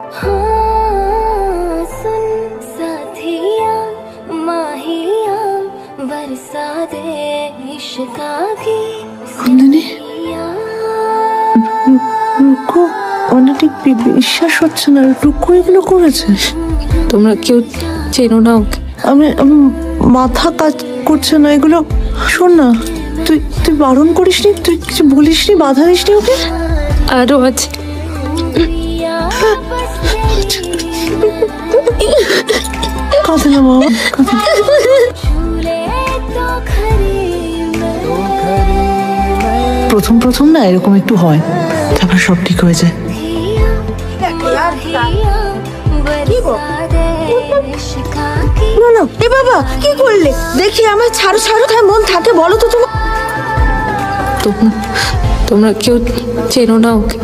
हाँ, सुन साथिया माहिया बरसा दे इश्का की রুকু, অনেক বিশ্বাস হচ্ছে না। রুকু এগুলো করেছে? তোমরা কেউ চেনো না ওকে? আমি মাথা কাজ করছে না এগুলো। শোন না, তুই তুই বারণ করিসনি? তুই কিছু বলিসনি, বাধা দিসনি ওকে? আরো আছে। কাঁদে না বাবা, প্রথম প্রথম না এরকম একটু হয়, তারপর সব ঠিক হয়ে যায়। না না, এ বাবা কি করলে? দেখি আমার ছাড়ো ছাড়ো, তাই মন থাকে বলো তো তোমার? তোমরা কেউ চেনো না ওকে?